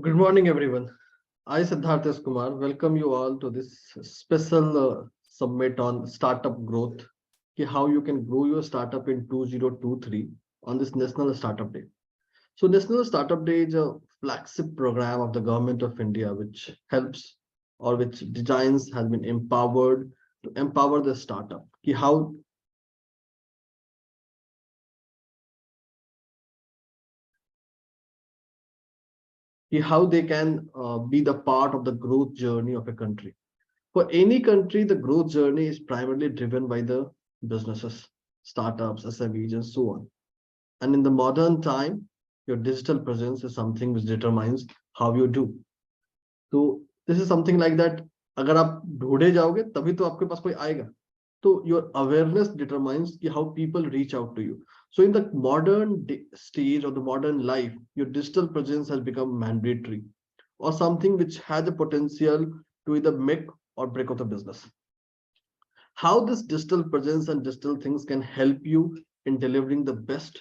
Good morning, everyone. I, Siddharth S. Kumar, welcome you all to this special summit on startup growth, how you can grow your startup in 2023 on this National Startup Day. So, National Startup Day is a flagship program of the Government of India, which helps or which designs has been empowered to empower the startup. How they can be the part of the growth journey of a country. For any country, the growth journey is primarily driven by the businesses, startups, SMEs, and so on. And in the modern time, your digital presence is something which determines how you do. So this is something like that. अगर आप ढूंढे जाओगे तभी तो आपके पास कोई आएगा. So your awareness determines how people reach out to you. So in the modern stage of the modern life, your digital presence has become mandatory or something which has a potential to either make or break of the business. How this digital presence and digital things can help you in delivering the best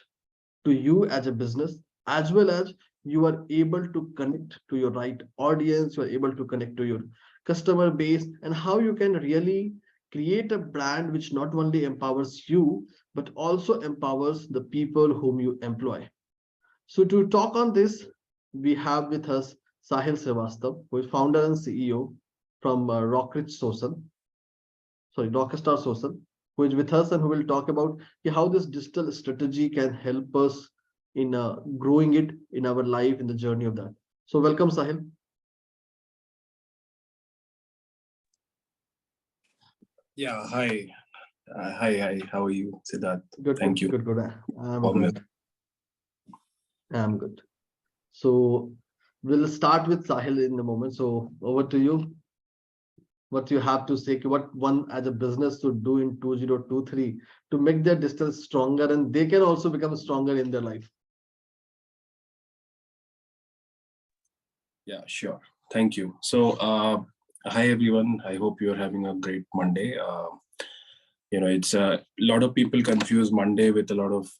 to you as a business, as well as you are able to connect to your right audience, you are able to connect to your customer base, and how you can really create a brand which not only empowers you, but also empowers the people whom you employ. So to talk on this, we have with us Sahil Srivastav, who is founder and CEO from Rockstar Social, who is with us and who will talk about how this digital strategy can help us in growing it in our life in the journey of that. So welcome, Sahil. Yeah, hi. Hi. How are you, Siddharth? Good, Thank good, you. good, good. I'm Warm good. I'm good. So we'll start with Sahil in a moment. So over to you. What you have to say, what one as a business should do in 2023 to make their distance stronger and they can also become stronger in their life. Yeah, sure. Thank you. Hi everyone. I hope you're having a great Monday. It's a lot of people confuse Monday with a lot of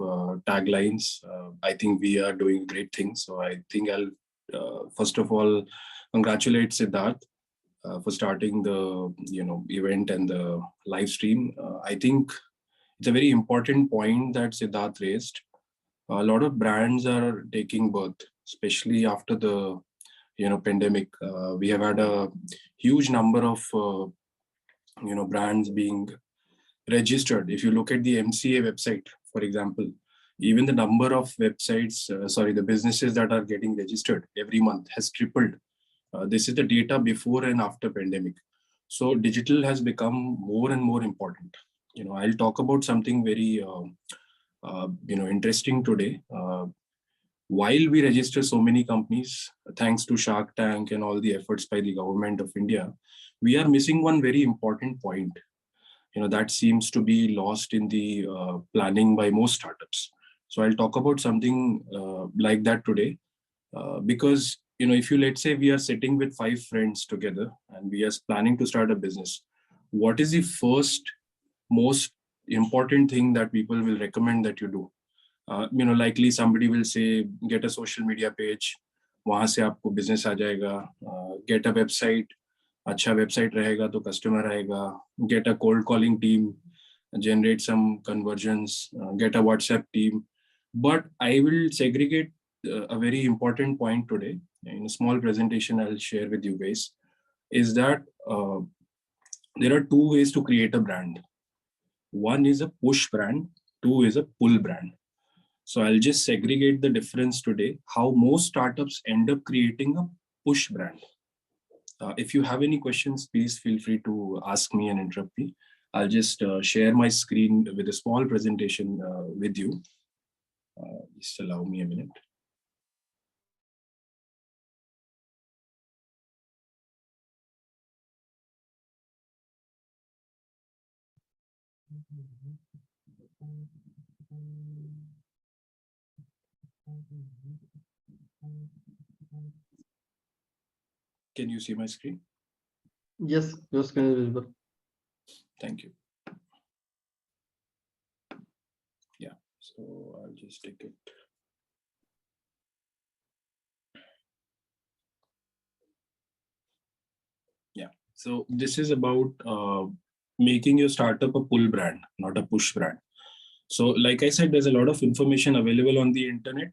taglines. I think we are doing great things. So I think I'll first of all congratulate Siddharth for starting the event and the live stream. I think it's a very important point that Siddharth raised. A lot of brands are taking birth, especially after the pandemic. We have had a huge number of brands being registered. If you look at the MCA website, for example, even the number of websites, the businesses that are getting registered every month has tripled. This is the data before and after pandemic. So digital has become more and more important. I'll talk about something very interesting today. While we register so many companies, thanks to Shark Tank and all the efforts by the government of India, we are missing one very important point. That seems to be lost in the planning by most startups. So I'll talk about something like that today, because if you, let's say we are sitting with 5 friends together and we are planning to start a business, what is the first most important thing that people will recommend that you do? Likely somebody will say get a social media page, वहां से आपको business आ जाएगा. Get a website, अच्छा website रहेगा तो customer आएगा. Get a cold calling team, generate some conversions, get a WhatsApp team. But I will segregate a very important point today in a small presentation I'll share with you guys, is that there are two ways to create a brand. One is a push brand, two is a pull brand. So I'll just segregate the difference today, how most startups end up creating a push brand. If you have any questions, please feel free to ask me and interrupt me. I'll just share my screen with a small presentation with you. Just allow me a minute. Can you see my screen? Yes, your screen is visible. Thank you. Yeah, so I'll just take it. So this is about making your startup a pull brand, not a push brand. So like I said, there's a lot of information available on the internet.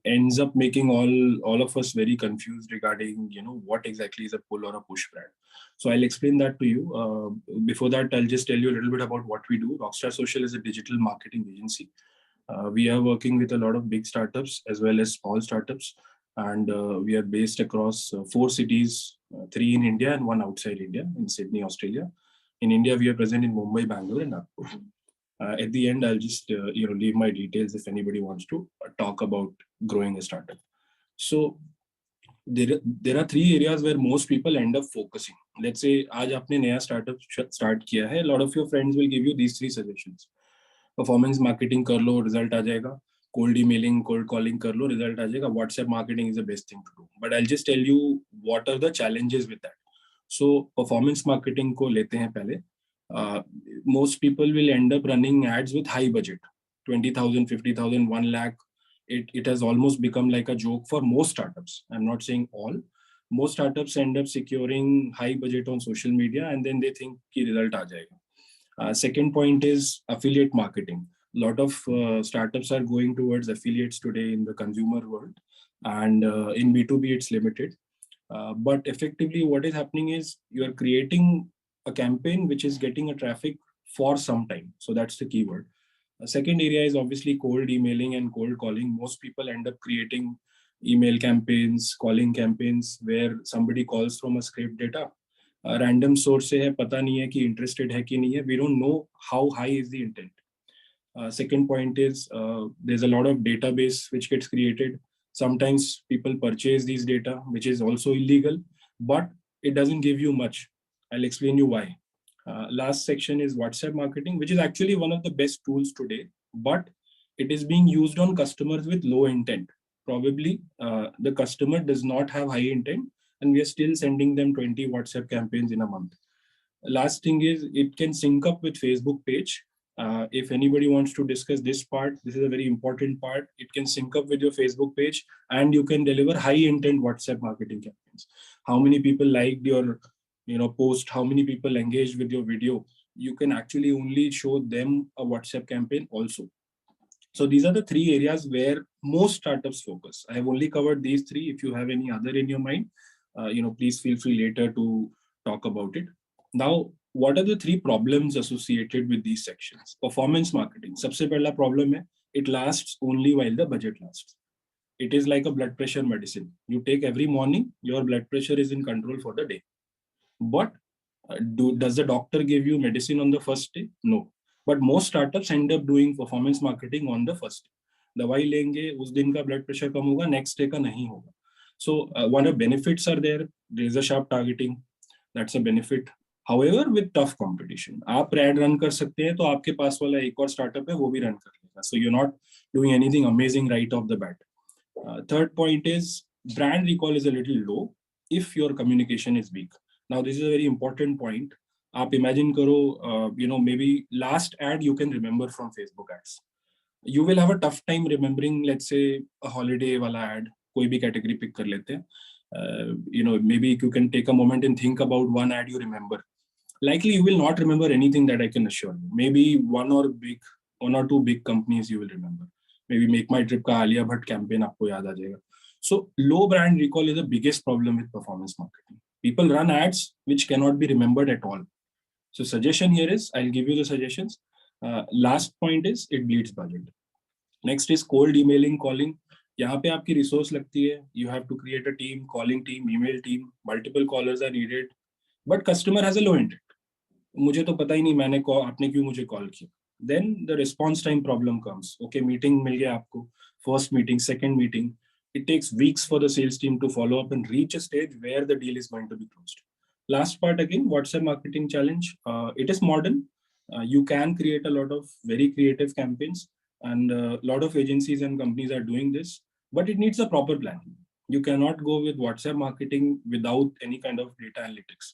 Ends up making all of us very confused regarding what exactly is a pull or a push brand. So I'll explain that to you. Before that, I'll just tell you a little bit about what we do. Rockstar Social is a digital marketing agency. We are working with a lot of big startups as well as small startups, and we are based across 4 cities, 3 in India and 1 outside India, in Sydney, Australia. In India, we are present in Mumbai, Bangalore, and Nagpur. At the end, I'll just leave my details if anybody wants to talk about growing a startup. So there are 3 areas where most people end up focusing. Let's say आज आपने नया startup start किया है, a lot of your friends will give you these 3 suggestions. Performance marketing कर लो, result आ जाएगा. Cold emailing, cold calling कर लो, result आ जाएगा. WhatsApp marketing is the best thing to do. But I'll just tell you what are the challenges with that. So performance marketing को लेते हैं पहले. Most people will end up running ads with high budget, 20,000, 50,000, 1 lakh. It has almost become like a joke for most startups. I'm not saying all. Most startups end up securing high budget on social media and then they think ki result aa jayega. Second point is affiliate marketing. A lot of startups are going towards affiliates today in the consumer world, and in B2B it's limited. But effectively what is happening is you are creating a campaign which is getting a traffic for some time. So that's the keyword. A second area is obviously cold emailing and cold calling. Most people end up creating email campaigns, calling campaigns where somebody calls from a script data. A random source से है, पता नहीं है कि interested है कि नहीं है. We don't know how high is the intent. Second point is there's a lot of database which gets created. Sometimes people purchase these data, which is also illegal, but it doesn't give you much. I'll explain you why. Last section is WhatsApp marketing, which is actually one of the best tools today, but it is being used on customers with low intent. Probably the customer does not have high intent, and we are still sending them 20 WhatsApp campaigns in a month. Last thing is it can sync up with Facebook page. If anybody wants to discuss this part, this is a very important part. It can sync up with your Facebook page and you can deliver high intent WhatsApp marketing campaigns. How many people liked your post, how many people engaged with your video, you can actually only show them a WhatsApp campaign also. So these are the 3 areas where most startups focus. I have only covered these 3. If you have any other in your mind, please feel free later to talk about it. Now, what are the 3 problems associated with these sections? Performance marketing. सबसे पहला problem है, it lasts only while the budget lasts. It is like a blood pressure medicine. You take every morning, your blood pressure is in control for the day. But does the doctor give you medicine on the first day? No. But most startups end up doing performance marketing on the first day. दवाई लेंगे, उस दिन का blood pressure कम होगा, next day का नहीं होगा. So one of benefits are there. Razor sharp targeting. That's a benefit. However, with tough competition, आप ad run कर सकते हैं तो आपके पास वाला एक और startup है वो भी run कर लेगा. So you're not doing anything amazing right off the bat. Third point is brand recall is a little low if your communication is weak. Now this is a very important point. आप imagine करो, maybe last ad you can remember from Facebook ads. You will have a tough time remembering, let's say, a holiday वाला ad. कोई भी category pick कर लेते हैं. Maybe you can take a moment and think about one ad you remember. Likely you will not remember anything, that I can assure you. Maybe one or 2 big companies you will remember. Maybe Make My Trip का Alia Bhatt campaign आपको याद आ जाएगा. So low brand recall is the biggest problem with performance marketing. People run ads which cannot be remembered at all. So suggestion here is, I'll give you the suggestions. Last point is it bleeds budget. Next is cold emailing, calling. यहाँ पे आपकी resource लगती है. You have to create a team, calling team, email team. Multiple callers are needed. But customer has a low intent. मुझे तो पता ही नहीं आपने क्यों मुझे कॉल किया. Then the response time problem comes. Okay, meeting मिल गया आपको. First meeting, second meeting. It takes weeks for the sales team to follow up and reach a stage where the deal is going to be closed. Last part again, WhatsApp marketing challenge. It is modern. You can create a lot of very creative campaigns, and a lot of agencies and companies are doing this, but it needs a proper plan. You cannot go with WhatsApp marketing without any kind of data analytics.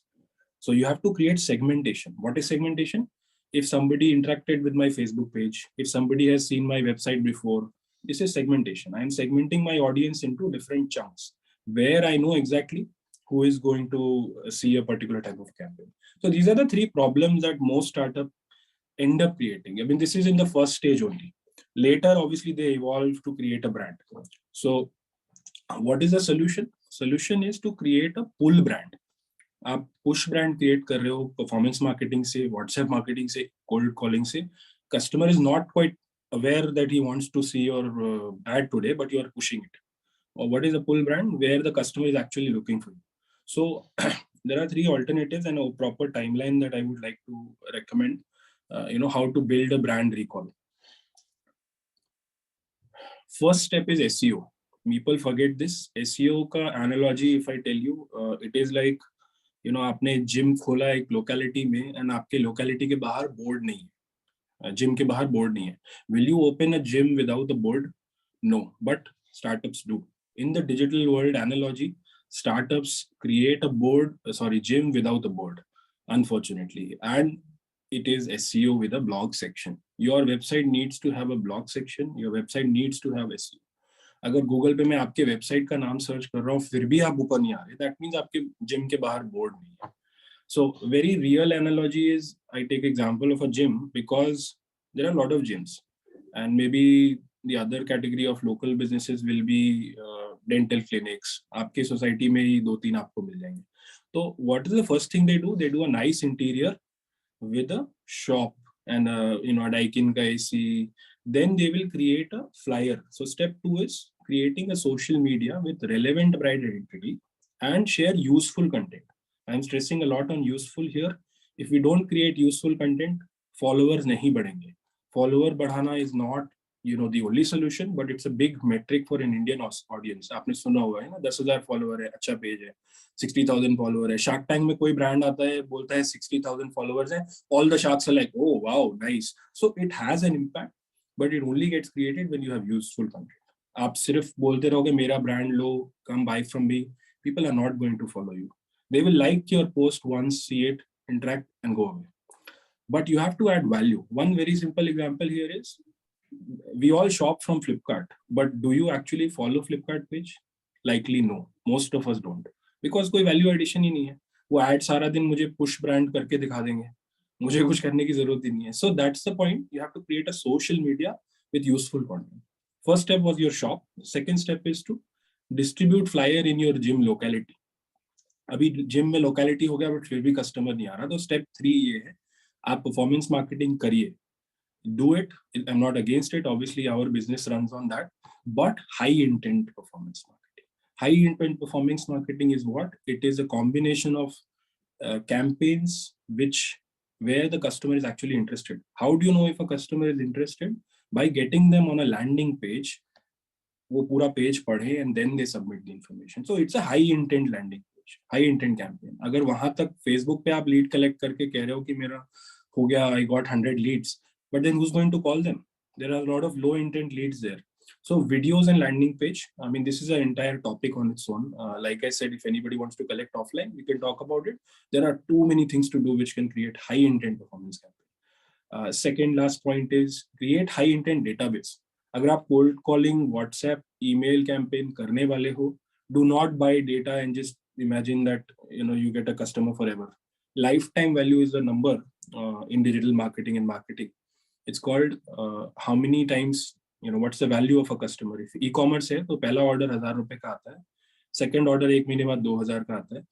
So you have to create segmentation. What is segmentation? If somebody interacted with my Facebook page, if somebody has seen my website before, this is segmentation. I am segmenting my audience into different chunks where I know exactly who is going to see a particular type of campaign. So these are the three problems that most startup end up creating. I mean, this is in the first stage only. Later, obviously, they evolve to create a brand. So what is the solution? Solution is to create a pull brand. आप push brand create कर रहे हो performance marketing से, WhatsApp marketing से, cold calling से. Customer is not quite aware that he wants to see your ad today, but you are pushing it. Or what is a pull brand? Where the customer is actually looking for you. So there are three alternatives and a proper timeline that I would like to recommend. How to build a brand recall. First step is SEO. People forget this. SEO का analogy, if I tell you, it is like, आपने gym खोला एक locality में and आपके locality के बाहर board नहीं है. जिम के बाहर बोर्ड नहीं है. Will you open a gym without a board? No, but startups do. In the digital world analogy, startups create a gym without a board, unfortunately, and it is SEO with a blog section. Your website needs to have a blog section. Your website needs to have SEO. अगर Google पे मैं आपके website का नाम search कर रहा हूँ फिर भी आप ऊपर नहीं आ रहे, दैट मीन्स आपके जिम के बाहर बोर्ड नहीं है. So very real analogy is I take example of a gym because there are a lot of gyms, and maybe the other category of local businesses will be dental clinics. आपके society में ही 2-3 आपको मिल जाएंगे. तो what is the first thing they do? They do a nice interior with a shop and a Daikin ka AC. Then they will create a flyer. So step 2 is creating a social media with relevant brand identity and share useful content. I'm stressing a lot on useful here. If we don't create useful content, followers nahi badhenge. Follower badhana is not, the only solution, but it's a big metric for an Indian audience. आपने सुना होगा है ना, 10,000 follower है, अच्छा page है, 60,000 follower है. Shark tank में कोई ब्रांड आता है, बोलता है 60,000 फॉलोवर्स है, all the sharks are like, oh wow, nice. So it has an impact, but it only gets created when you have useful content. आप सिर्फ बोलते रहोगे मेरा brand low, come buy from me, people are not going to follow you. They will like your post once, see it, interact, and go away. But you have to add value. One very simple example here is, we all shop from Flipkart, but do you actually follow Flipkart page? Likely no. Most of us don't. Because कोई value addition ही नहीं है. वो ad सारा दिन मुझे push brand करके दिखा देंगे. मुझे कुछ करने की जरूरत ही नहीं है. So that's the point. You have to create a social media with useful content. First step was your shop. Second step is to distribute flyer in your gym locality. अभी जिम में लोकेलिटी हो गया but फिर भी customer नहीं आ रहा, तो step 3 ये है, आप परफॉर्मेंस मार्केटिंग करिए. Do it. I'm not against it. Obviously, our business runs on that. But high intent performance marketing. High intent performance marketing is what? It is a combination of campaigns where the customer is actually interested. How do you know if a customer is interested? By getting them on a landing page. वो पूरा page पढ़े and then they submit the information. So it's a high intent landing page, high intent campaign. अगर वहां तक Facebook पे आप lead collect करके कह रहे हो कि मेरा हो गया, I got 100 leads, but then who's going to call them? There are a lot of low intent leads there. So videos and landing page, I mean, this is an entire topic on its own. Like I said, if anybody wants to collect offline, we can talk about it. There are too many things to do which can create high intent performance campaign. Second last point is create high intent database. अगर आप cold calling, WhatsApp, email campaign करने वाले हो, do not bye data and just imagine that you get a customer forever. Lifetime value is the number in digital marketing and marketing. It's called how many times, what's the value of a customer. If e-commerce है तो पहला order 1,000 रुपए का आता है, second order 1 महीने बाद 2,000 का आता है,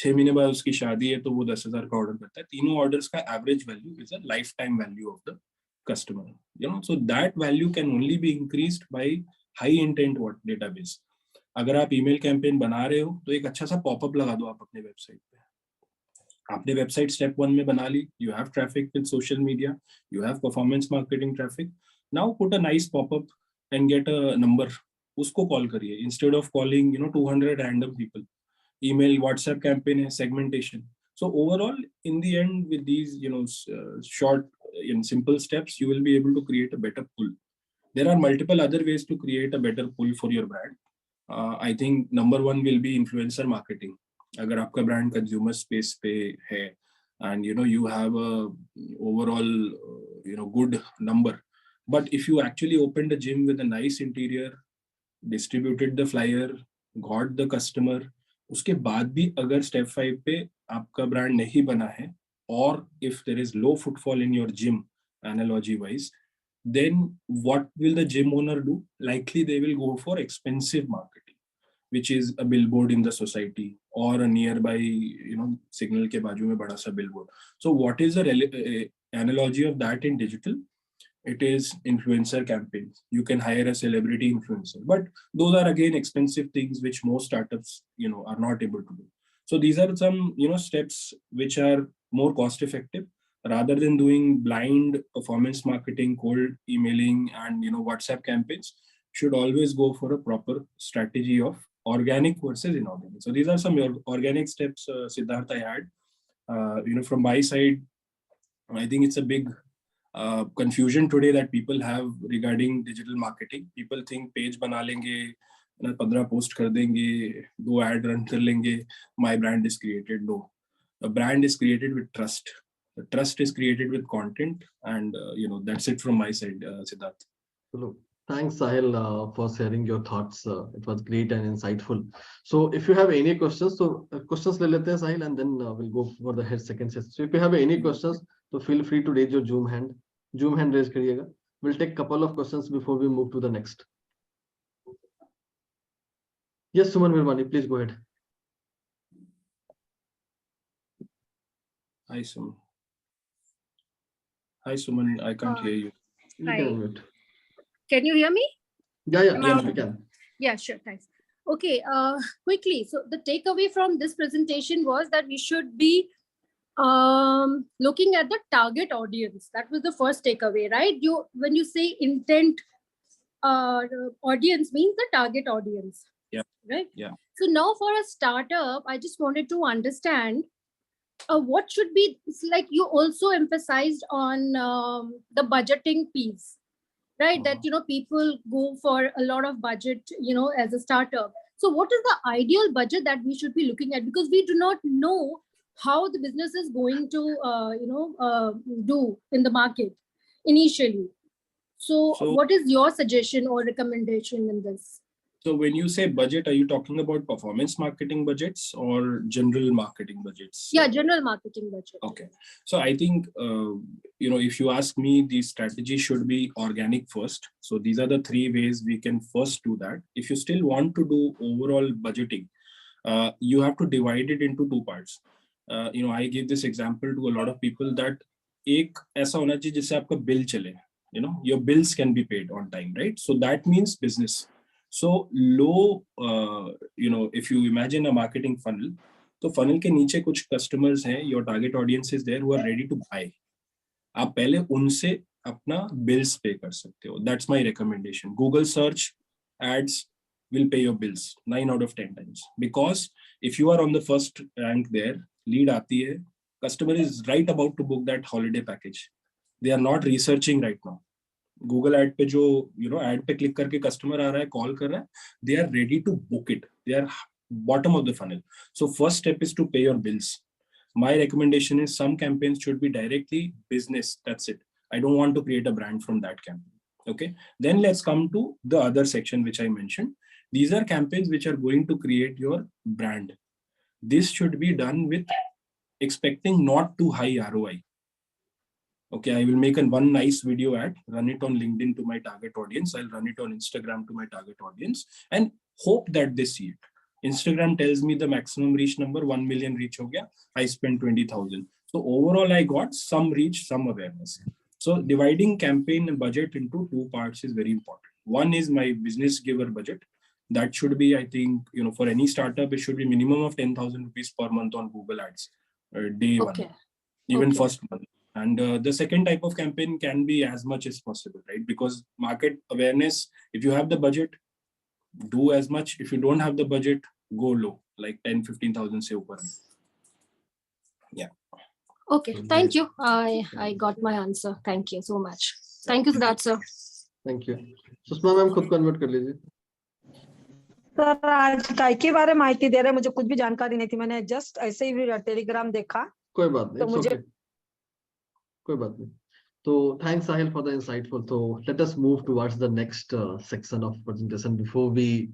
6 महीने बाद उसकी शादी है तो वो 10,000 का ऑर्डर करता है. तीनों ऑर्डर्स का average value is a life time value of the customer. So that value can only be increased by high intent database. अगर आप ईमेल कैंपेन बना रहे हो तो एक अच्छा सा पॉपअप लगा दो आप अपने वेबसाइट पे. आपने वेबसाइट स्टेप 1 में बना ली, you have traffic with social media, you have performance marketing traffic. Now put a nice pop-up and get a number. उसको कॉल करिए instead of calling 200 random people. Email, WhatsApp campaign है, segmentation. So overall, in the end, with these short in simple steps, you will be able to create a better pull. There are multiple other ways to create a better pull for your brand. I think number 1 will be influencer marketing. अगर आपका brand consumer space पे है and you have a overall good number, but if you actually opened a gym with a nice interior, distributed the flyer, got the customer, उसके बाद भी अगर step 5 पे आपका ब्रांड नहीं बना है, और if there is low footfall in your gym, analogy wise, then what will the gym owner do? Likely they will go for expensive marketing, which is a billboard in the society or a nearby, signal के बाजू में बड़ा सा billboard. So what is the analogy of that in digital? It is influencer campaigns. You can hire a celebrity influencer, but those are again expensive things which most startups, are not able to do. So these are some, steps which are more cost effective rather than doing blind performance marketing, cold emailing, and WhatsApp campaigns. Should always go for a proper strategy of organic versus inorganic. So these are some organic steps, Siddharth, I had. From my side, I think it's a big confusion today that people have regarding digital marketing. People think page बना लेंगे, 15 post कर देंगे, 2 ad run कर लेंगे, my brand is created. No, a brand is created with trust. The trust is created with content, and that's it from my side, Siddharth. Hello. Thanks, Sahil, for sharing your thoughts. It was great and insightful. So, if you have any questions, so questions ले लेते हैं, Sahil, and then we'll go for the second session. So, if you have any questions, so feel free to raise your Zoom hand. Zoom hand raise करिएगा. We'll take couple of questions before we move to the next. Yes, Suman Virmani, please go ahead. Hi, Suman. Hi, Suman. I can't hear you. You Hi. can unmute. Can you hear me? Yeah, Am I yes, audible? we can. Yeah, sure. Thanks. Okay. Quickly. So the takeaway from this presentation was that we should be looking at the target audience. That was the first takeaway, right? When you say intent audience means the target audience. Yeah. Right. Yeah. So now for a startup, I just wanted to understand what should be. It's like you also emphasized on the budgeting piece. Right, that people go for a lot of budget, as a startup. So what is the ideal budget that we should be looking at? Because we do not know how the business is going to do in the market initially. So what is your suggestion or recommendation in this? So when you say budget, are you talking about performance marketing budgets or general marketing budgets? Yeah, general marketing budget. Okay. So I think, if you ask me, the strategy should be organic first. So these are the 3 ways we can first do that. If you still want to do overall budgeting, you have to divide it into 2 parts. I give this example to a lot of people that एक ऐसा होना चाहिए जिससे आपका bill चले. Your bills can be paid on time, right? So that means business. So low, if you imagine a marketing funnel, तो funnel के नीचे कुछ customers हैं, your target audience is there who are ready to buy. आप पहले उनसे अपना bills pay कर सकते हो. That's my recommendation. Google search ads will pay your bills 9 out of 10 times. Because if you are on the first rank there, lead आती है, customer is right about to book that holiday package. They are not researching right now. Google ad पे जो add पे click करके customer आ रहा है, call कर रहा है, they are ready to book it, they are bottom of the funnel. So first step is to pay your bills. My recommendation is some campaigns should be directly business. That's it. I don't want to create a brand from that campaign. Okay. Then let's come to the other section which I mentioned. These are campaigns which are going to create your brand. This should be done with expecting not too high ROI. Okay, I will make one nice video ad, run it on LinkedIn to my target audience. I'll run it on Instagram to my target audience and hope that they see it. Instagram tells me the maximum reach number 1 million reach ho gaya. I spent 20,000. So overall, I got some reach, some awareness. So dividing campaign and budget into 2 parts is very important. One is my business giver budget. That should be, I think, for any startup, it should be minimum of 10,000 rupees per month on Google Ads, day one, even first month. And the second type of campaign can be as much as possible, right? Because market awareness, if you have the budget, do as much. If you don't have the budget, go low, like 10, 15,000 se upar. Yeah. Okay, thank you. I got my answer. Thank you so much. Thank you, Siddharth sir. Thank you. Sushma ma'am खुद convert कर लीजिए. Sir आज काय के बारे में माहिती दे रहे, मुझे कुछ भी जानकारी नहीं थी, मैंने जस्ट ऐसे ही टेलीग्राम देखा. कोई बात नहीं, तो मुझे कोई बात नहीं. So thanks Sahil for the insightful. So let us move towards the next section of presentation before we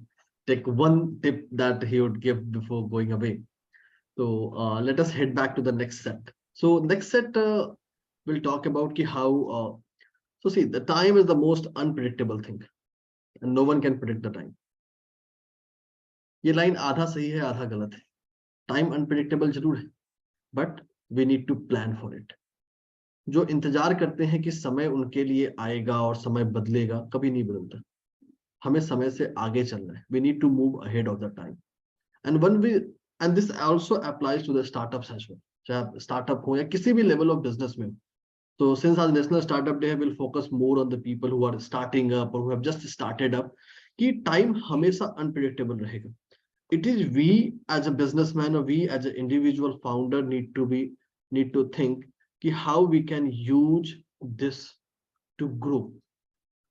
take one tip that he would give before going away. So let us head back to the next set. So next set we'll talk about ki how. So see, the time is the most unpredictable thing, and no one can predict the time. ये line आधा सही है आधा गलत है. Time unpredictable जरूर है, but we need to plan for it. जो इंतजार करते हैं कि समय उनके लिए आएगा और समय बदलेगा, कभी नहीं बदलता. हमें समय से आगे चलना है. We need to move ahead of the time. And this also applies to the startups as well. चाहे आप स्टार्टअप हो या किसी भी लेवल ऑफ बिजनेस में हो. तो सिंस आज नेशनल स्टार्टअप डे है, will focus more on the people who are starting up और who have just started up, कि टाइम हमेशा अनप्रेडिक्टेबल रहेगा. It is we as a businessman or we as an individual founder need to think कि how we can use this to grow,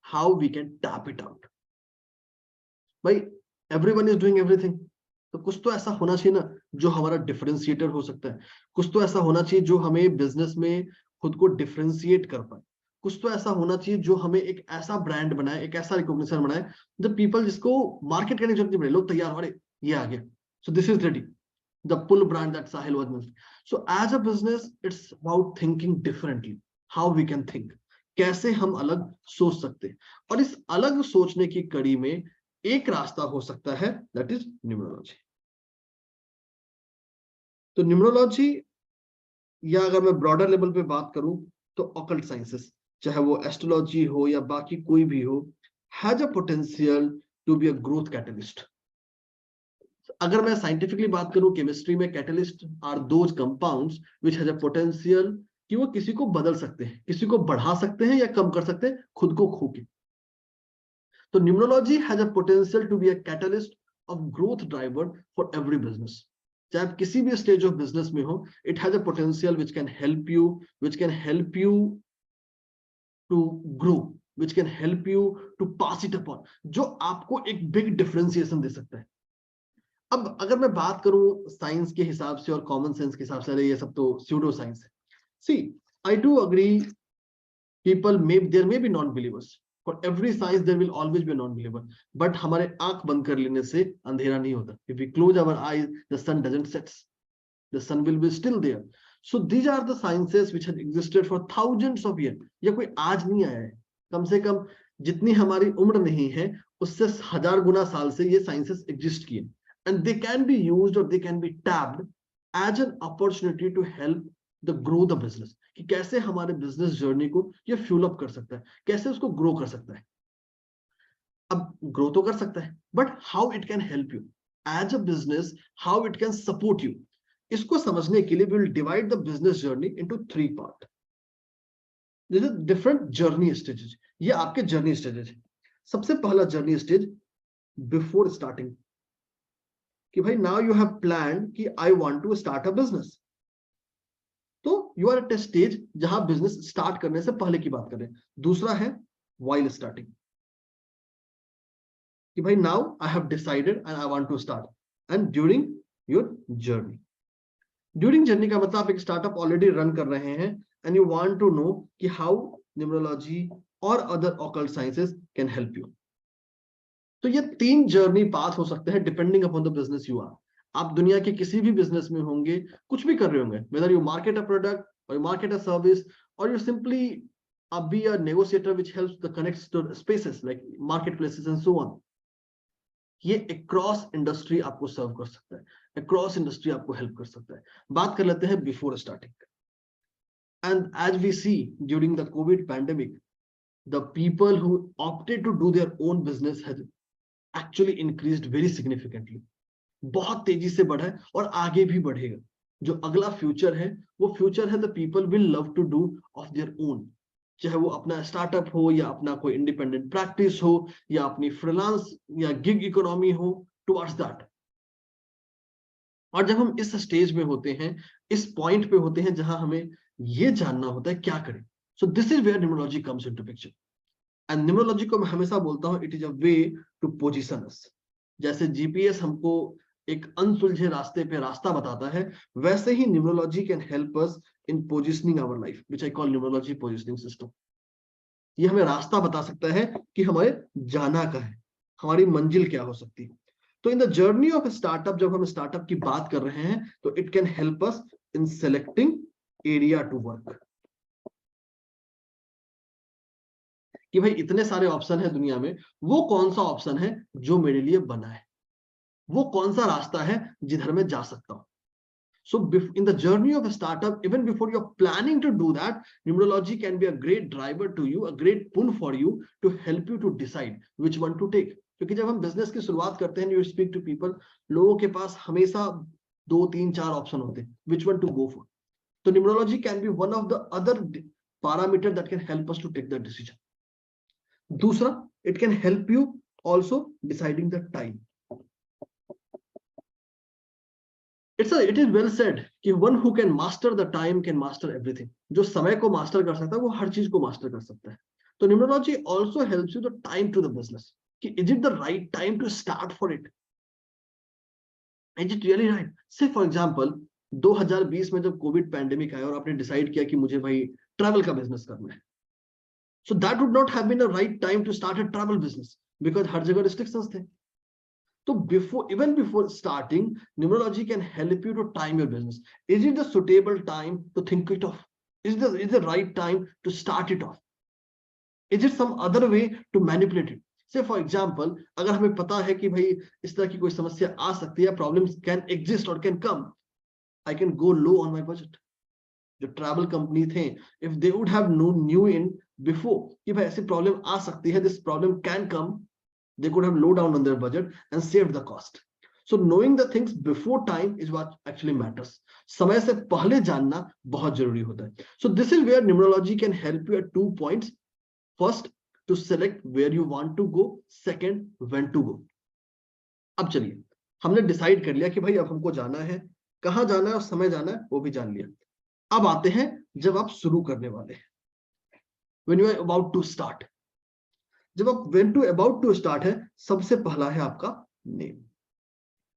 how we can tap it out. भाई everyone is doing everything, तो कुछ तो ऐसा होना चाहिए ना जो हमारा डिफरेंशिएटर हो सकता है. कुछ तो ऐसा होना चाहिए जो हमें बिजनेस में खुद को डिफरेंशिएट कर पाए. कुछ तो ऐसा होना चाहिए जो हमें एक ऐसा ब्रांड बनाए, एक ऐसा रिकॉग्निशन बनाए, द पीपल जिसको मार्केट करने की जरूरत नहीं पड़े, लोग तैयार हो, अरे ये आ गया, so this is ready, the pull brand that Sahil was mentioning. So as a business, it's about thinking differently, how we can think, कैसे हम अलग सोच सकते हैं. और इस अलग सोचने की कड़ी में एक रास्ता हो सकता है, that is न्यूमरोलॉजी. तो न्यूमरोलॉजी, या अगर मैं ब्रॉडर लेवल पे बात करूं तो ऑकल्ट साइंसेस, चाहे वो एस्ट्रोलॉजी हो या बाकी कोई भी हो, has a potential to be a growth catalyst. अगर मैं साइंटिफिकली बात करूं, केमिस्ट्री में catalyst are those compounds which has a potential कि वो किसी को बदल सकते हैं, किसी को बढ़ा सकते हैं या कम कर सकते हैं खुद को खो के. तो numerology has a potential to be a catalyst of growth driver for every business. चाहे आप किसी भी स्टेज ऑफ बिजनेस में हो, it has a potential which can help you to grow, which can help you to pass it upon, जो आपको एक big differentiation दे सकता है. अब अगर मैं बात करूं साइंस के हिसाब से और कॉमन सेंस के हिसाब से, अरे ये सब तो स्यूडो साइंस है. See, I do agree, people there may be non believers. For every science there will always be a non believer. But हमारे आंख बंद कर लेने से अंधेरा नहीं होता. If we close our eyes, the sun doesn't sets, the sun will be still there. So these are the sciences which have existed for thousands of year. ये कोई आज नहीं आया है. कम से कम जितनी हमारी उम्र नहीं है, उससे 1000 गुना साल से ये साइंसेस एग्जिस्ट किए. And they can be used or they can be tapped as an opportunity to help grow the business. कि कैसे हमारे बिजनेस जर्नी को ये फ्यूल अप कर सकता है, कैसे उसको ग्रो कर सकता है. अब ग्रो तो कर सकता है, but how it can help you as a business, how it can support you. इसको समझने के लिए we will divide the business journey into 3 parts. These are different journey stages. ये आपके जर्नी स्टेजेस है. सबसे पहला जर्नी स्टेज बिफोर स्टार्टिंग, कि भाई नाउ यू हैव प्लान कि I want to start a business. तो you are at a stage जहां बिजनेस स्टार्ट करने से पहले की बात करें. दूसरा है व्हाइल स्टार्टिंग, कि भाई now I have decided and I want to start. And during your journey. During journey का मतलब आप एक स्टार्टअप ऑलरेडी रन कर रहे हैं and you want to know कि हाउ न्यूमरोलॉजी और other occult sciences can help you. तो ये 3 जर्नी पाथ हो सकते हैं depending upon the business you are. आप दुनिया के किसी भी बिजनेस में होंगे, कुछ भी कर रहे होंगे, whether you market a product or you market a service or you simply be a negotiator which helps the connects to spaces like market places and so on. ये अक्रॉस इंडस्ट्री आपको serve कर सकता है, across industry आपको help कर सकता है. बात कर लेते हैं before starting. And as we see during the covid pandemic, the people who opted to do their own business has actually increased very significantly. बहुत तेजी से बढ़ा है और आगे भी बढ़ेगा. जो अगला फ्यूचर है वो फ्यूचर है the people will love to do of their own. चाहे वो अपना स्टार्टअप हो या अपना कोई इंडिपेंडेंट प्रैक्टिस हो या अपनी फ्रीलांस या गिग इकोनॉमी हो, टुवर्ड्स दैट. और जब हम इस स्टेज में होते हैं, इस पॉइंट पे होते हैं जहां हमें ये जानना होता है क्या करें. So this is where numerology comes into picture. And numerology को मैं हमेशा बोलता हूं, it is a way to position us. जैसे जीपीएस हमको एक अनसुलझे रास्ते पे रास्ता बताता है, वैसे ही numerology can help us in positioning our life, which I call numerology positioning system. ये हमें रास्ता बता सकता है कि हमारे जाना कहाँ है, हमारी मंजिल क्या हो सकती है. तो in the journey of startup जब हम स्टार्टअप की बात कर रहे हैं तो it can help us in selecting area to work, कि भाई इतने सारे ऑप्शन है दुनिया में, वो कौन सा ऑप्शन है जो मेरे लिए बना है, वो कौन सा रास्ता है जिधर मैं जा सकता हूं. So in the journey of a startup, even before you're planning to do that, numerology can be a great driver to you, a great pull for you to help you to decide which one to take. क्योंकि जब हम business की शुरुआत करते हैं, you speak to people, लोगों के पास हमेशा 2, 3, 4 ऑप्शन होते हैं, which one to go for. तो numerology can be one of the other parameter that can help us to take the decision. दूसरा, it can help you also deciding the time. It is well said कि one who can master the time can master everything. जो समय को master कर सकता है वो हर चीज को मास्टर कर सकता है. तो numerology also helps you the time to the business. कि is it the right time to start for it? Is it really right? Say for example 2020 में जब कोविड पैंडेमिक आया और आपने डिसाइड किया कि मुझे भाई ट्रैवल का बिजनेस करना है, so that would not have been a right time to start a travel business because हर जगह restrictions थे. So even before starting, numerology can help you to time your business. Is it the suitable time to think it off? Is the right time to start it off? Is it some other way to manipulate it? Say for example, अगर हमें पता है कि भाई इस तरह की कोई समस्या आ सकती है, problems can exist or can come, I can go low on my budget. जो ट्रैवल कंपनी थे, if they would have knew in before कि भाई ऐसी प्रॉब्लम आ सकती है, this problem can come, they could have low down on their budget and saved the cost. So knowing the things before time is what actually matters. समय से पहले जानना बहुत जरूरी होता है. So this is where numerology can help you at 2 points. First, to select where you want to go. Second, when to go. अब चलिए, हमने डिसाइड कर लिया कि भाई अब हमको जाना है, कहाँ जाना है और समय जाना है वो भी जान लिया. अब आते हैं जब आप शुरू करने वाले हैं, when you are about to start. जब आप when to about to start है, सबसे पहला है आपका नेम.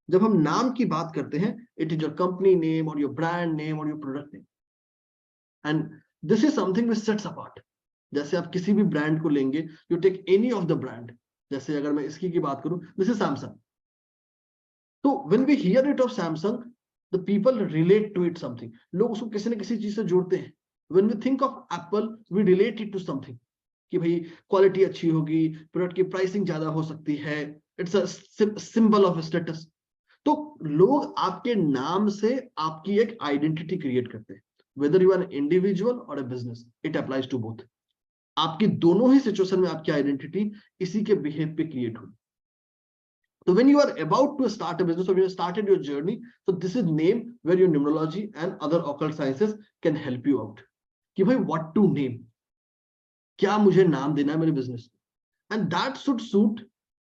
जब हम नाम की बात करते हैं, it is your company name or your brand name or your product name, and this is something which sets apart. जैसे आप किसी भी ब्रांड को लेंगे, you take any of the brand. जैसे अगर मैं इसकी की बात करूं, this is Samsung. तो when we hear it of Samsung, the people relate to it something. लोग उसको किसी न किसी चीज से जोड़ते हैं. When we think of Apple, we relate it to something. कि भाई क्वालिटी अच्छी होगी, प्रोडक्ट की प्राइसिंग ज्यादा हो सकती है, it's a symbol of status. तो लोग आपके नाम से आपकी एक आइडेंटिटी क्रिएट करते हैं, whether you are an individual और a business, it applies to both. आपकी दोनों ही सिचुएशन में आपकी आइडेंटिटी इसी के बिहेव पे क्रिएट होगी. तो when you are about to start a business or when you started your journey, so this is name where your numerology and other occult sciences can help you out. कि भाई what to name, क्या मुझे नाम देना है मेरे business, and that should suit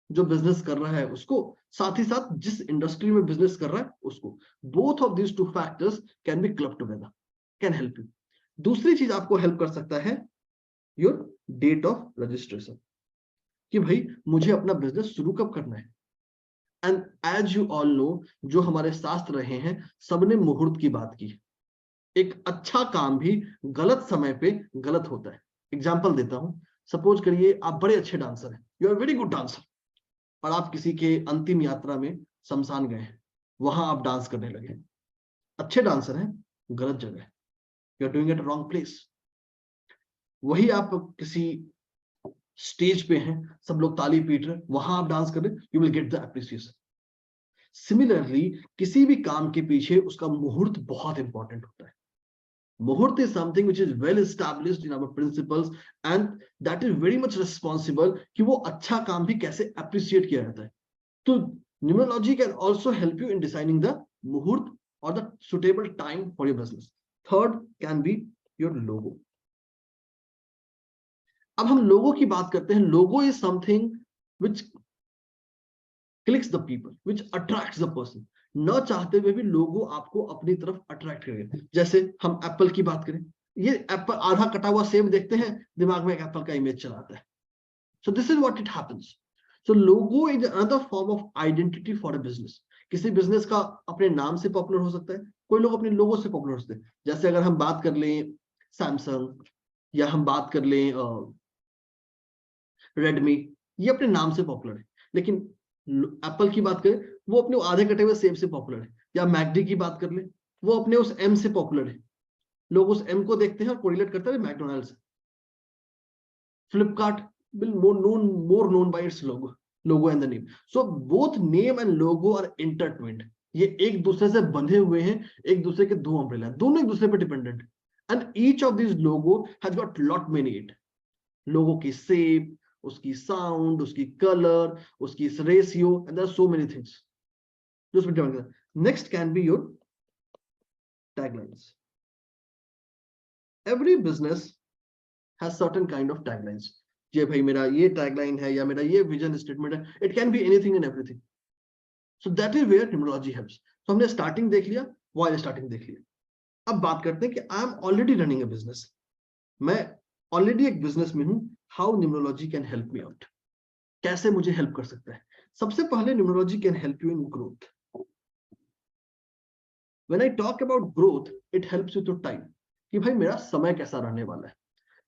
जो business कर रहा है उसको, साथ ही साथ जिस इंडस्ट्री में बिजनेस कर रहा है उसको. Both of these 2 factors can be club together, can help you. दूसरी चीज आपको हेल्प कर सकता है योर डेट ऑफ रजिस्ट्रेशन, कि भाई मुझे अपना बिजनेस शुरू कब करना है. And as you all know, जो हमारे शास्त्र रहे हैं, सबने मुहूर्त की बात की. एक अच्छा काम भी गलत समय पे गलत होता है. एग्जाम्पल देता हूं, सपोज करिए आप बड़े अच्छे डांसर हैं, you are very good dancer, और आप किसी के अंतिम यात्रा में शमशान गए हैं, वहां आप डांस करने लगे. अच्छे डांसर हैं, गलत जगह है, you are doing it wrong place. वही आप किसी स्टेज पे हैं, सब लोग ताली पीट रहे हैं, वहां आप डांस कर रहे हैं, you will get the appreciation. Similarly किसी भी काम के पीछे उसका मुहूर्त बहुत इंपॉर्टेंट होता है. Muhurt is something which is well established in our principles and that is very much responsible कि वो अच्छा काम भी कैसे appreciate किया जाता है. तो numerology can also help you in designing the muhurt or the suitable time for your business. Third can be your logo. अब हम लोगो की बात करते हैं. Logo is something which clicks the people, which attracts the person. न चाहते हुए भी लोगो आपको अपनी तरफ अट्रैक्ट करेगा. जैसे हम एप्पल की बात करें, ये एप्पल आधा कटा हुआ सेब देखते हैं, दिमाग में एक एप्पल का इमेज चला आता है. सो this is what it happens. So logo is another form of identity for a business. किसी बिजनेस का अपने नाम से पॉपुलर हो सकता है, कोई लोग अपने लोगो से पॉपुलर हो सकते हैं. जैसे अगर हम बात कर लें सैमसंग या हम बात कर लें रेडमी, ये अपने नाम से पॉपुलर है, लेकिन एप्पल की बात करें, वो अपने आधे कटे हुए सेब से पॉपुलर है, या मैकडी की बात कर ले, वो अपने उस एम से पॉपुलर है, लोग उस एम को देखते हैं और कोरिलेट करते हैं McDonald's. Flipkart will more known by its logo and the name. So both name and logo are intertwined. ये एक दूसरे से बंधे हुए हैं, एक दूसरे के दो अम्ब्रेला, दोनों एक दूसरे पे dependent, and each of this logo has got lot many it. Logo की शेप, उसकी साउंड, उसकी कलर, उसकी ratio, and there are so many things जो उसमें डिपेंड करता है। Next can be your taglines. Every business has certain kind of taglines. ये भाई मेरा ये टैगलाइन है, या मेरा ये विजन स्टेटमेंट है, it can be anything and everything. So that is where numerology helps. तो हमने स्टार्टिंग देख लिया, व्हाई स्टार्टिंग देख लिया। अब बात करते हैं कि I am already running a business, मैं ऑलरेडी एक बिजनेस में हूं, how numerology can help me out, कैसे मुझे हेल्प कर सकता है। सबसे पहले numerology can help you in growth. When I talk about growth, it helps you to time, कि भाई मेरा समय कैसा रहने वाला है।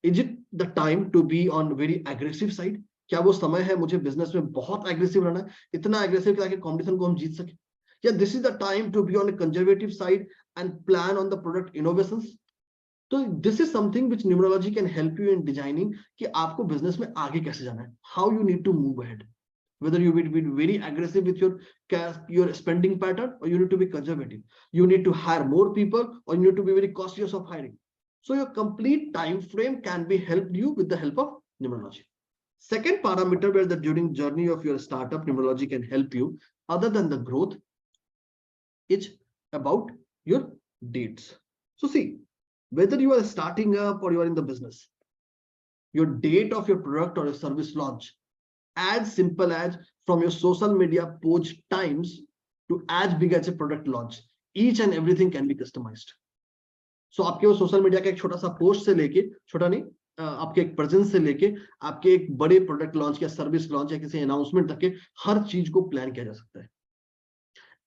Is it the time to be on very aggressive side? क्या वो समय है मुझे बिजनेस में बहुत एग्रेसिव रहना है, इतना एग्रेसिव ताकि कंपटीशन को हम जीत सके, या this is the time to be on a conservative side and plan on the product innovations. तो this is something which numerology can help you in designing, कि आपको बिजनेस में आगे कैसे जाना है, how you need to move ahead, whether you will be very aggressive with your spending pattern, or you need to be conservative, you need to hire more people, or you need to be very cautious of hiring. So your complete time frame can be helped you with the help of numerology. Second parameter where the during journey of your startup numerology can help you, other than the growth, is about your dates. So see, whether you are starting up or you are in the business, your date of your product or your service launch, as simple as from your social media post times to as big as a product launch, each and everything can be customized. So आपके वो social media का एक छोटा सा post से लेके, छोटा नहीं, आपके एक प्रेजेंस से लेके आपके एक बड़े प्रोडक्ट लॉन्च या सर्विस लॉन्च या किसी अनाउंसमेंट तक के हर चीज को प्लान किया जा सकता है।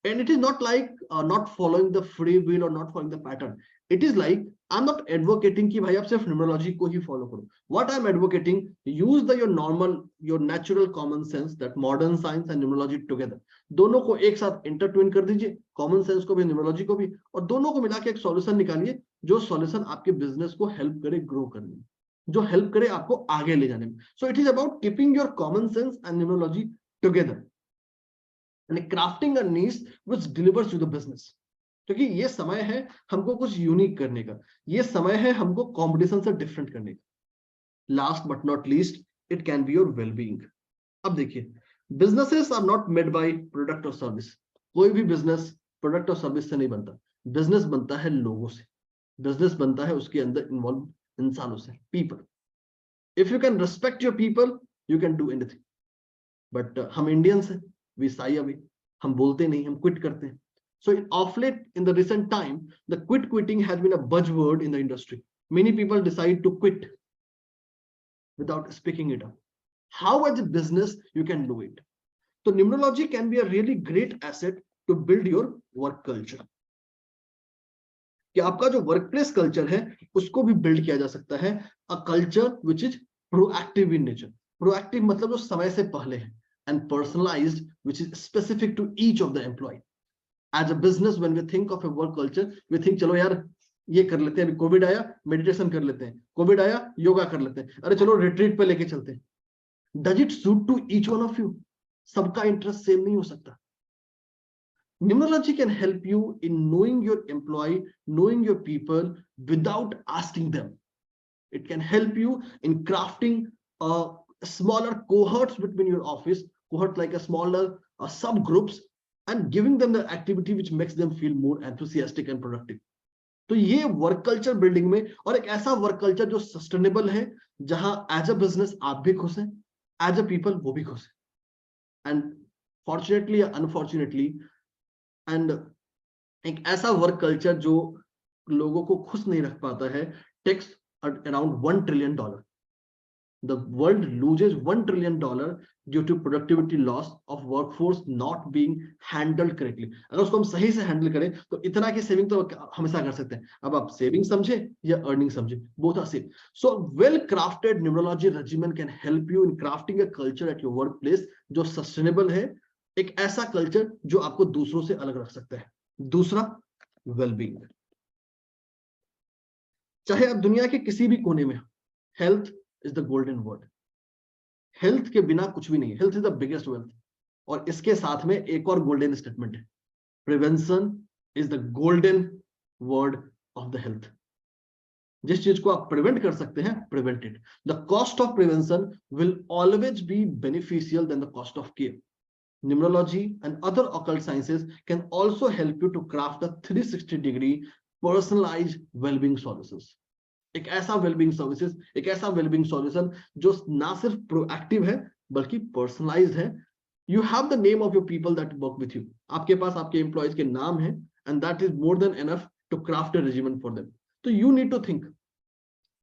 And it is not like not following the free will or not following the pattern. It is like I'm not advocating कि भाई आप सिर्फ न्यूमरोलॉजी को ही फॉलो करो. What I'm advocating, use the your natural common sense, that modern science and numerology together. दोनों को एक साथ इंटरट्विन कर दीजिए, कॉमन सेंस को भी न्यूमरोलॉजी को भी, और दोनों को मिला के एक सॉल्यूशन निकालिए जो सॉल्यूशन आपके बिजनेस को हेल्प करे ग्रो करने में, जो हेल्प करे आपको आगे ले जाने में. So it is about keeping your common sense and numerology together and crafting a niche which delivers to the business. क्योंकि ये समय है हमको कुछ यूनिक करने का, ये समय है हमको कंपटीशन से डिफरेंट करने का. Last but not least, it can be your wellbeing. अब देखिए, businesses are not made by product और सर्विस. कोई भी बिजनेस प्रोडक्ट और सर्विस से नहीं बनता. बिजनेस बनता है लोगों से, बिजनेस बनता है उसके अंदर इन्वॉल्व इंसानों से, people. If you can respect your people, you can do anything. But हम इंडियंस हैं, we shy away, हम बोलते नहीं, हम क्विट करते हैं. So of late, in the recent time, the quitting has been a buzzword in the industry. Many people decide to quit without speaking it up. How as a business you can do it? So numerology can be a really great asset to build your work culture. कि आपका जो workplace culture है उसको भी build किया जा सकता है. A culture which is proactive in nature. Proactive मतलब जो समय से पहले है, and personalized, which is specific to each of the employee. As a business, when we think of a work culture, we think चलो यार ये कर लेते हैं, अभी कोविड आया मेडिटेशन कर लेते हैं, कोविड आया योगा कर लेते हैं, अरे चलो रिट्रीट पे लेके चलते हैं. Does it suit to each one of you? सबका इंटरेस्ट सेम नहीं हो सकता. Numerology can help you in knowing your employee, knowing your people without asking them. It can help you in crafting smaller cohorts between your office, cohort like a smaller subgroups, and giving them the activity which makes them feel more enthusiastic and productive. तो ये work culture building में, और एक ऐसा work culture जो sustainable है, जहां as a business आप भी खुश हैं, एज अ पीपल वो भी खुश है. एंड फॉर्चुनेटली या अनफॉर्चुनेटली, एंड एक ऐसा वर्क कल्चर जो लोगों को खुश नहीं रख पाता है, takes around $1 trillion. The world loses $1 trillion due to productivity loss of workforce not being handled correctly. अगर उसको हम सही से हैंडल करें तो इतना की सेविंग तो हमेशा कर सकते हैं. अब आप सेविंग समझे या अर्निंग समझे, both are same. So well crafted numerology regimen can help you in crafting a culture at your workplace जो sustainable है, एक ऐसा कल्चर जो आपको दूसरों से अलग रख सकता है। दूसरा, वेलबींग। चाहे आप दुनिया के किसी भी कोने में हो, health is the golden word. Health के बिना कुछ भी नहीं है। Health is the biggest wealth. और इसके साथ में एक और गोल्डन स्टेटमेंट है, prevention is the golden word of the health. जिस चीज को आप प्रिवेंट कर सकते हैं, prevent it. The cost of prevention will always be beneficial than the cost of care. Numerology and other occult sciences can also help you to craft a 360-degree personalized well-being solutions. एक ऐसा wellbeing services, एक ऐसा wellbeing solution जो ना सिर्फ proactive है बल्कि personalised है। You have the name of your people that work with you. आपके पास आपके एम्प्लॉयज के नाम है, and that is more than enough to craft a regiment for them. तो you need to think,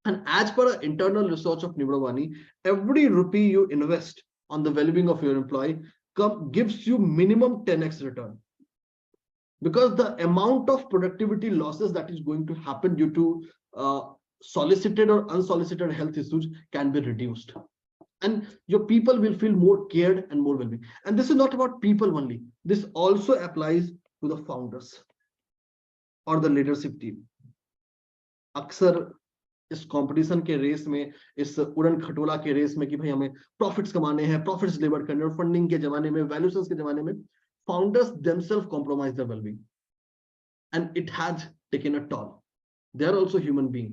and as per internal research of Nimravani, every rupee you invest on the well-being of your employee gives you minimum 10x return, because the amount of productivity losses that is going to happen due to solicited or unsolicited health issues can be reduced, and your people will feel more cared and more well-being. And this is not about people only, this also applies to the founders or the leadership team. अक्सर इस competition के race में, इस उड़न खटोला के race में कि भाई हमें प्रॉफिट्स कमाने हैं, प्रॉफिट्स डिलीवर करने, और फंडिंग के जमाने में, वैल्यूएशंस के जमाने में, founders themselves compromise their well-being, and it has taken a toll. They are also human being.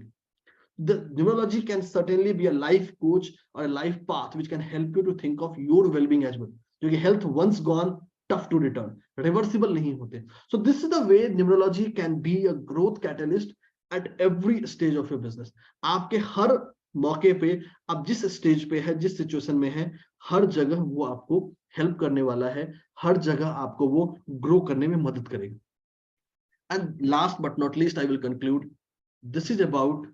The numerology can certainly be a life coach or a life path which can help you to think of your well-being as well, क्योंकि health once gone, tough to return, reversible नहीं होते. So this is the way numerology can be a growth catalyst at every stage of your business. आपके हर मौके पे, आप जिस stage पे है, जिस सिचुएशन में है, हर जगह वो आपको हेल्प करने वाला है, हर जगह आपको वो ग्रो करने में मदद करेगा. And last but not least, I will conclude, this is about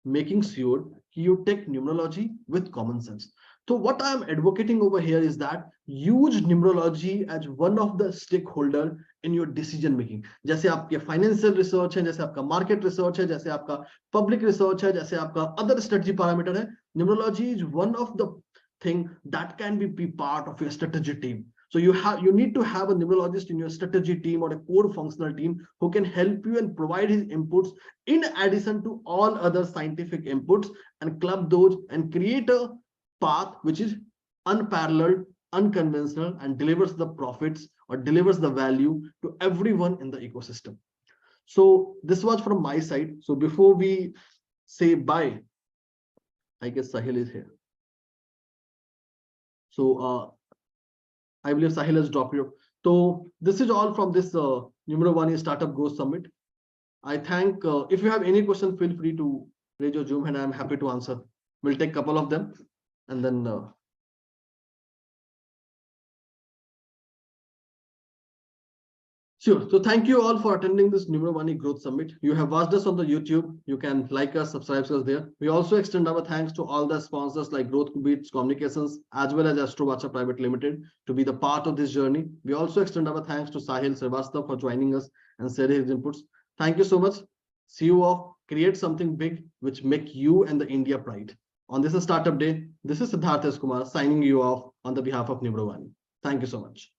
making sure you take numerology with common sense. So what I am advocating over here is that use numerology as one of the stakeholder in your decision making. जैसे आपके financial research है, जैसे आपका market research है, जैसे आपका public research है, जैसे आपका अदर स्ट्रेटजी पैरामीटर है, numerology is one of the thing that can be part of your strategy team. So you need to have a numerologist in your strategy team or a core functional team who can help you and provide his inputs in addition to all other scientific inputs, and club those and create a path which is unparalleled, unconventional, and delivers the profits or delivers the value to everyone in the ecosystem. So this was from my side. So before we say bye, I guess Sahil is here. So I believe Sahil has dropped you. So this is all from this Numerovani Startup Growth Summit. I thank, if you have any question, feel free to raise your Zoom hand. I'm happy to answer. We'll take a couple of them and then sure. So thank you all for attending this Numerovani Growth Summit. You have watched us on the YouTube. You can like us, subscribe to us there. We also extend our thanks to all the sponsors like Growth Beats Communications, as well as Astrovacha Private Limited, to be the part of this journey. We also extend our thanks to Sahil Srivastava for joining us and sharing his inputs. Thank you so much. See you off. Create something big which make you and the India pride. On this Startup Day, this is Siddharth S. Kumar signing you off on the behalf of Numerovani. Thank you so much.